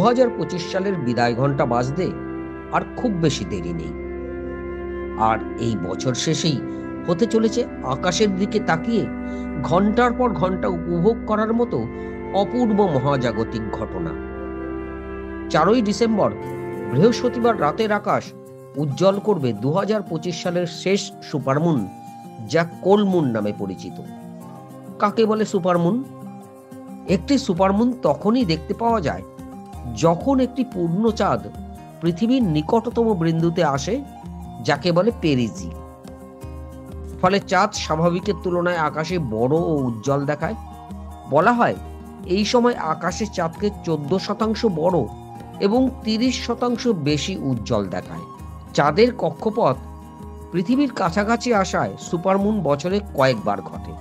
2025 সালের বিদায় ঘন্টা বাজতে আর খুব বেশি দেরি নেই। আর এই বছর শেষেই হতে চলেছে আকাশের দিকে তাকিয়ে ঘন্টার পর ঘন্টা উপভোগ করার মতো অপূর্ব মহাজাগতিক ঘটনা। 4ই ডিসেম্বর বৃহস্পতিবার রাতের আকাশ উজ্জ্বল করবে 2025 সালের শেষ সুপারমুন, যা কোলমুন নামে পরিচিত। কাকে বলে সুপারমুন? একটি সুপারমুন তখনই দেখতে পাওয়া যায় যখন একটি পূর্ণ চাঁদ পৃথিবীর নিকটতম বিন্দুতে আসে, যাকে বলে পেরিজি। ফলে চাঁদ স্বাভাবিকের তুলনায় আকাশে বড় ও উজ্জ্বল দেখায়। বলা হয় এই সময় আকাশে চাঁদকে 14% বড় এবং 30% বেশি উজ্জ্বল দেখায়। চাঁদের কক্ষপথ পৃথিবীর কাছাকাছি আসায় সুপারমুন বছরে কয়েকবার ঘটে।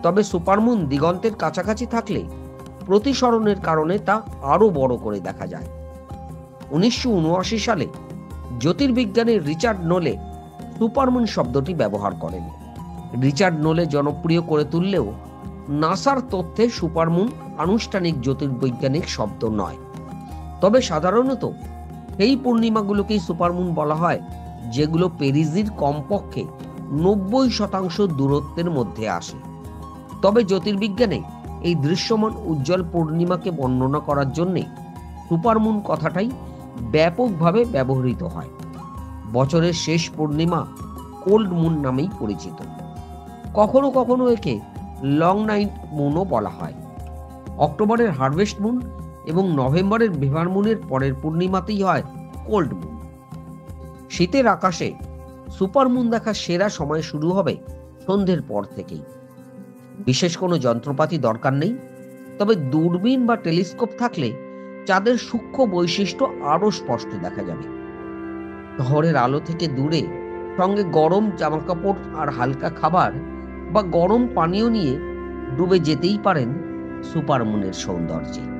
তবে সুপারমুন দিগন্তের কাছাকাছি থাকলে প্রতিসরণের কারণে তা আরো বড় করে দেখা যায়। 1979 সালে জ্যোতির্বিজ্ঞানী রিচার্ড নোলে সুপারমুন শব্দটি ব্যবহার করেন। রিচার্ড নোলে জনপ্রিয় করে তুললেও নাসার তথ্যে সুপারমুন আনুষ্ঠানিক জ্যোতির্বৈজ্ঞানিক শব্দ নয়। তবে সাধারণত এই পূর্ণিমাগুলোকেই সুপারমুন বলা হয়, যেগুলো পেরিজির কমপক্ষে 90% দূরত্বের মধ্যে আসে। তবে জ্যোতির্বিজ্ঞানে এই দৃশ্যমান উজ্জ্বল পূর্ণিমাকে বর্ণনা করার জন্যে সুপারমুন কথাটাই ব্যাপকভাবে ব্যবহৃত হয়। বছরের শেষ পূর্ণিমা কোল্ড মুন নামেই পরিচিত। কখনো কখনো একে লং নাইট মুনও বলা হয়। অক্টোবরের হারভেস্ট মুন এবং নভেম্বরের বিভার মুনের পরের পূর্ণিমাতেই হয় কোল্ড মুন। শীতের আকাশে সুপারমুন দেখার সেরা সময় শুরু হবে সন্ধ্যের পর থেকেই। বিশেষ কোনো যন্ত্রপাতি দরকার নেই, তবে দূরবীন বা টেলিস্কোপ থাকলে চাঁদের সূক্ষ্ম বৈশিষ্ট্য আরো স্পষ্ট দেখা যাবে। শহরের আলো থেকে দূরে সঙ্গে গরম জামাকাপড় আর হালকা খাবার বা গরম পানীয় নিয়ে ডুবে যেতেই পারেন সুপারমুনের সৌন্দর্যে।